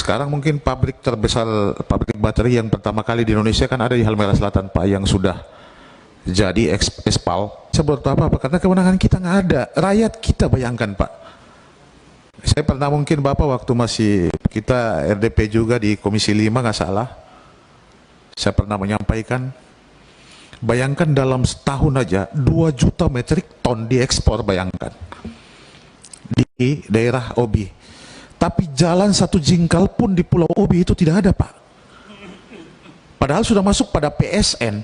Sekarang mungkin pabrik terbesar, pabrik baterai yang pertama kali di Indonesia kan ada di Halmahera Selatan, Pak, yang sudah jadi ekspal. Sebut apa? Karena kewenangan kita nggak ada. Rakyat kita, bayangkan, Pak. Saya pernah, mungkin Bapak waktu masih kita RDP juga di Komisi 5 nggak salah, saya pernah menyampaikan, bayangkan dalam setahun aja 2 juta metrik ton diekspor, bayangkan, di daerah Obi. Tapi jalan satu jingkal pun di Pulau Obi itu tidak ada, Pak. Padahal sudah masuk pada PSN,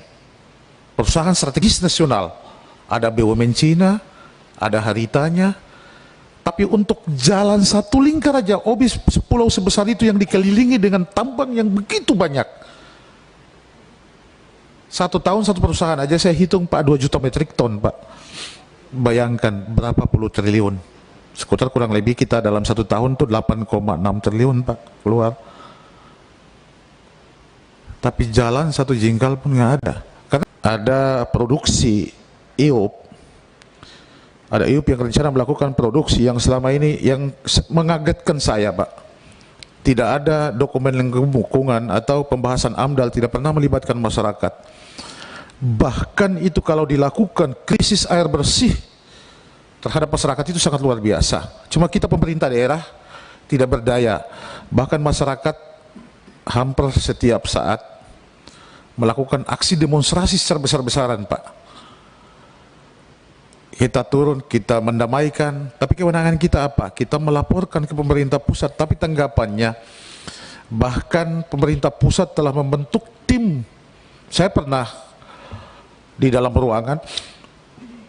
perusahaan strategis nasional. Ada BUMN Cina, ada Haritanya. Tapi untuk jalan satu lingkar aja, Obi pulau sebesar itu yang dikelilingi dengan tambang yang begitu banyak. Satu tahun satu perusahaan aja saya hitung, Pak, 2 juta metrik ton, Pak. Bayangkan berapa puluh triliun. Sekitar kurang lebih kita dalam satu tahun tuh 8,6 triliun, Pak, keluar. Tapi jalan satu jingkal pun nggak ada. Karena ada produksi IUP. Ada IUP yang rencana melakukan produksi yang selama ini yang mengagetkan saya, Pak. Tidak ada dokumen lingkungan atau pembahasan AMDAL, tidak pernah melibatkan masyarakat. Bahkan itu kalau dilakukan, krisis air bersih terhadap masyarakat itu sangat luar biasa. Cuma kita pemerintah daerah tidak berdaya. Bahkan masyarakat hampir setiap saat melakukan aksi demonstrasi secara besar-besaran, Pak. Kita turun, kita mendamaikan, tapi kewenangan kita apa? Kita melaporkan ke pemerintah pusat, tapi tanggapannya, bahkan pemerintah pusat telah membentuk tim. Saya pernah di dalam ruangan,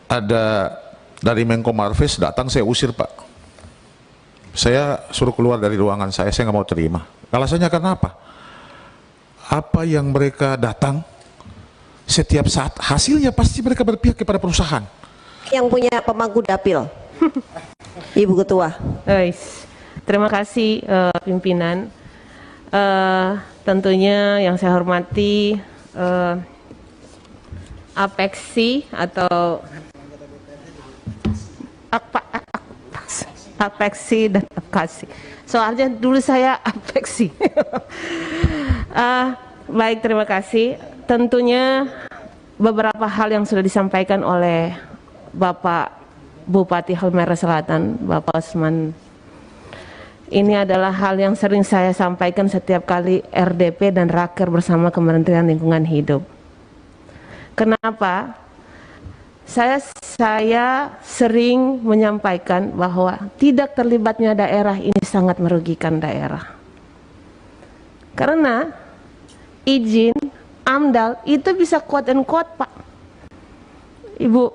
ada dari Menko Marves datang, saya usir, Pak. Saya suruh keluar dari ruangan saya nggak mau terima. Alasannya karena apa? Apa yang mereka datang, setiap saat hasilnya pasti mereka berpihak kepada perusahaan. Yang punya pemangku dapil, Ibu Ketua. Terima kasih pimpinan. Tentunya yang saya hormati Apexi atau Apexi dan Apkasi. Soalnya dulu saya Apexi. Baik, terima kasih. Tentunya beberapa hal yang sudah disampaikan oleh Bapak Bupati Halmahera Selatan, Bapak Usman. Ini adalah hal yang sering saya sampaikan setiap kali RDP dan Raker bersama Kementerian Lingkungan Hidup. Kenapa? Saya sering menyampaikan bahwa tidak terlibatnya daerah ini sangat merugikan daerah. Karena izin AMDAL itu bisa quote and quote, Pak. Ibu,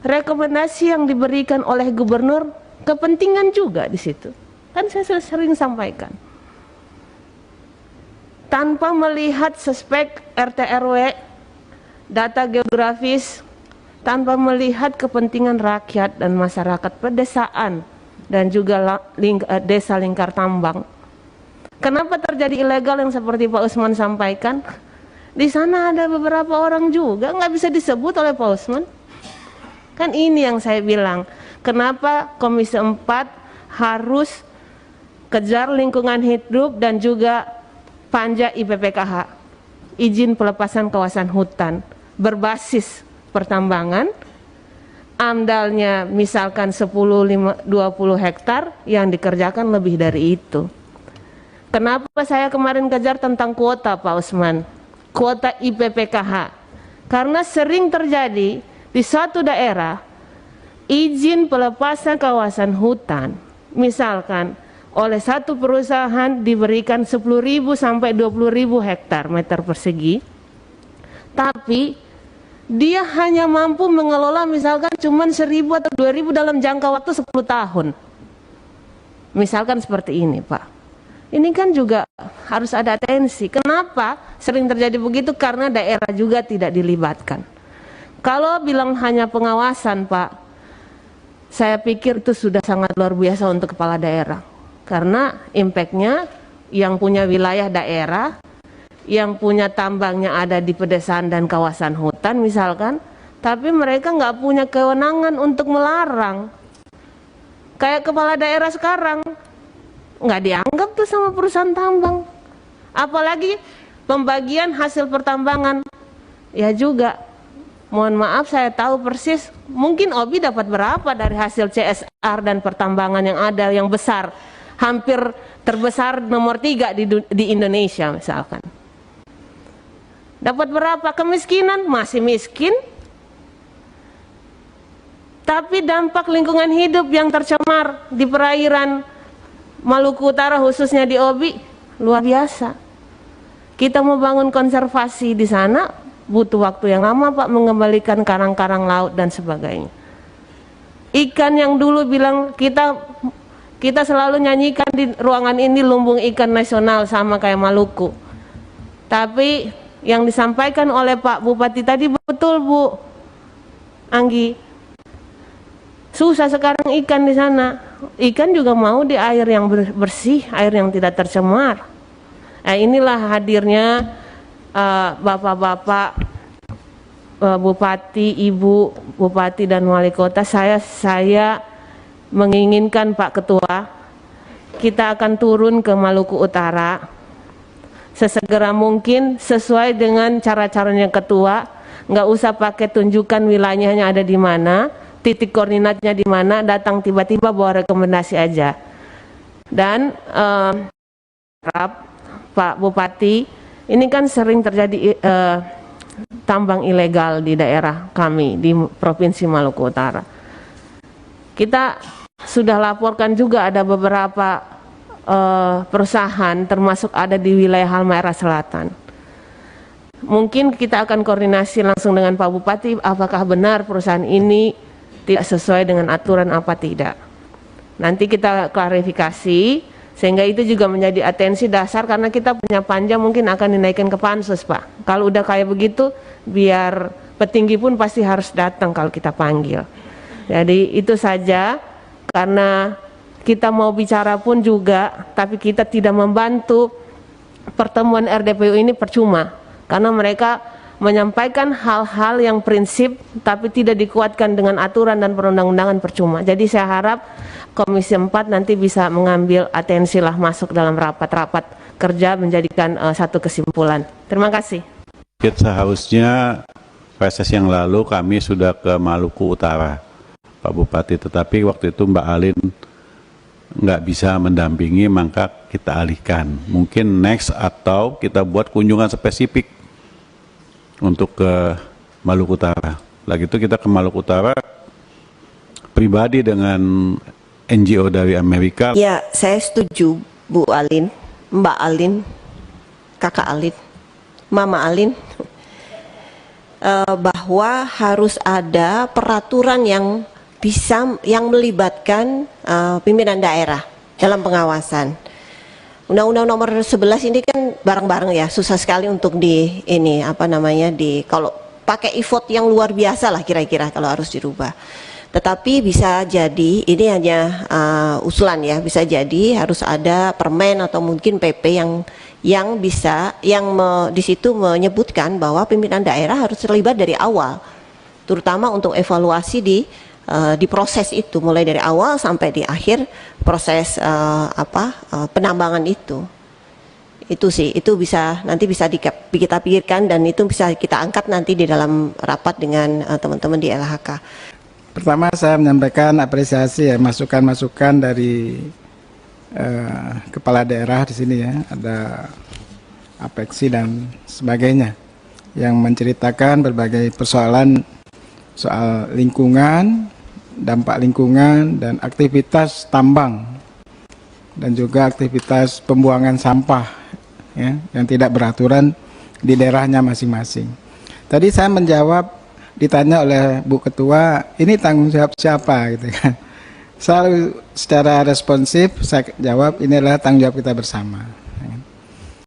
rekomendasi yang diberikan oleh gubernur kepentingan juga di situ. Kan saya sudah sering sampaikan. Tanpa melihat suspek RT RW, data geografis, tanpa melihat kepentingan rakyat dan masyarakat pedesaan dan juga desa lingkar tambang. Kenapa terjadi ilegal yang seperti Pak Usman sampaikan? Di sana ada beberapa orang juga nggak bisa disebut oleh Pak Usman. Kan ini yang saya bilang, kenapa Komisi 4 harus kejar lingkungan hidup dan juga panja IPPKH, izin pelepasan kawasan hutan berbasis pertambangan, AMDALnya misalkan 10-20 hektar, yang dikerjakan lebih dari itu. Kenapa saya kemarin kejar tentang kuota, Pak Usman? Kuota IPPKH. Karena sering terjadi di suatu daerah, izin pelepasan kawasan hutan, misalkan oleh satu perusahaan diberikan 10.000 sampai 20.000 hektar meter persegi, tapi dia hanya mampu mengelola misalkan cuma 1.000 atau 2.000 dalam jangka waktu 10 tahun. Misalkan seperti ini, Pak. Ini kan juga harus ada atensi. Kenapa sering terjadi begitu? Karena daerah juga tidak dilibatkan. Kalau bilang hanya pengawasan, Pak, saya pikir itu sudah sangat luar biasa untuk kepala daerah. Karena impactnya yang punya wilayah daerah, yang punya tambangnya ada di pedesaan dan kawasan hutan misalkan, tapi mereka nggak punya kewenangan untuk melarang. Kayak kepala daerah sekarang, nggak dianggap tuh sama perusahaan tambang. Apalagi pembagian hasil pertambangan, ya juga. Mohon maaf, saya tahu persis, mungkin Obi dapat berapa dari hasil CSR dan pertambangan yang ada, yang besar, hampir terbesar nomor 3 di Indonesia misalkan. Dapat berapa? Kemiskinan, masih miskin. Tapi dampak lingkungan hidup yang tercemar di perairan Maluku Utara, khususnya di Obi, luar biasa. Kita mau bangun konservasi di sana, butuh waktu yang lama Pak, mengembalikan karang-karang laut dan sebagainya. Ikan yang dulu bilang kita selalu nyanyikan di ruangan ini lumbung ikan nasional sama kayak Maluku. Tapi yang disampaikan oleh Pak Bupati tadi betul Bu Anggi. Susah sekarang ikan di sana. Ikan juga mau di air yang bersih, air yang tidak tercemar. Inilah hadirnya Bapak-bapak Bupati, Ibu Bupati dan Wali Kota. Saya menginginkan Pak Ketua, kita akan turun ke Maluku Utara sesegera mungkin sesuai dengan cara-caranya Ketua. Nggak usah pakai tunjukkan wilayahnya ada di mana, titik koordinatnya di mana, datang tiba-tiba bawa rekomendasi aja. Dan Pak Bupati, ini kan sering terjadi tambang ilegal di daerah kami di Provinsi Maluku Utara. Kita sudah laporkan juga ada beberapa perusahaan termasuk ada di wilayah Halmahera Selatan. Mungkin kita akan koordinasi langsung dengan Pak Bupati apakah benar perusahaan ini tidak sesuai dengan aturan apa tidak. Nanti kita klarifikasi. Sehingga itu juga menjadi atensi dasar karena kita punya panja mungkin akan dinaikkan ke Pansus Pak. Kalau udah kayak begitu biar petinggi pun pasti harus datang kalau kita panggil. Jadi itu saja, karena kita mau bicara pun juga tapi kita tidak membantu pertemuan RDPU ini percuma. Karena mereka menyampaikan hal-hal yang prinsip tapi tidak dikuatkan dengan aturan dan perundang-undangan percuma. Jadi saya harap Komisi 4 nanti bisa mengambil atensi lah masuk dalam rapat-rapat kerja menjadikan satu kesimpulan. Terima kasih. Seharusnya reses yang lalu kami sudah ke Maluku Utara, Pak Bupati, tetapi waktu itu Mbak Alin nggak bisa mendampingi, maka kita alihkan. Mungkin next atau kita buat kunjungan spesifik untuk ke Maluku Utara. Lagi itu kita ke Maluku Utara pribadi dengan NGO dari Amerika. Ya, saya setuju Bu Alin, Mbak Alin, Kakak Alin, Mama Alin, bahwa harus ada peraturan yang melibatkan pimpinan daerah dalam pengawasan. Undang-Undang nomor 11 ini kan bareng-bareng ya, susah sekali untuk kalau pakai effort yang luar biasa lah kira-kira kalau harus dirubah. Tetapi bisa jadi ini hanya usulan ya, bisa jadi harus ada permen atau mungkin PP di situ menyebutkan bahwa pimpinan daerah harus terlibat dari awal, terutama untuk evaluasi di proses itu, mulai dari awal sampai di akhir proses penambangan itu. Itu sih, itu nanti bisa kita pikirkan dan itu bisa kita angkat nanti di dalam rapat dengan teman-teman di LHK. Pertama saya menyampaikan apresiasi ya, masukan-masukan dari kepala daerah di sini ya, ada Apeksi dan sebagainya yang menceritakan berbagai persoalan soal lingkungan, dampak lingkungan dan aktivitas tambang dan juga aktivitas pembuangan sampah ya, yang tidak beraturan di daerahnya masing-masing. Tadi saya menjawab, ditanya oleh Bu Ketua, ini tanggung jawab siapa gitu kan. Selalu secara responsif saya jawab, ini adalah tanggung jawab kita bersama.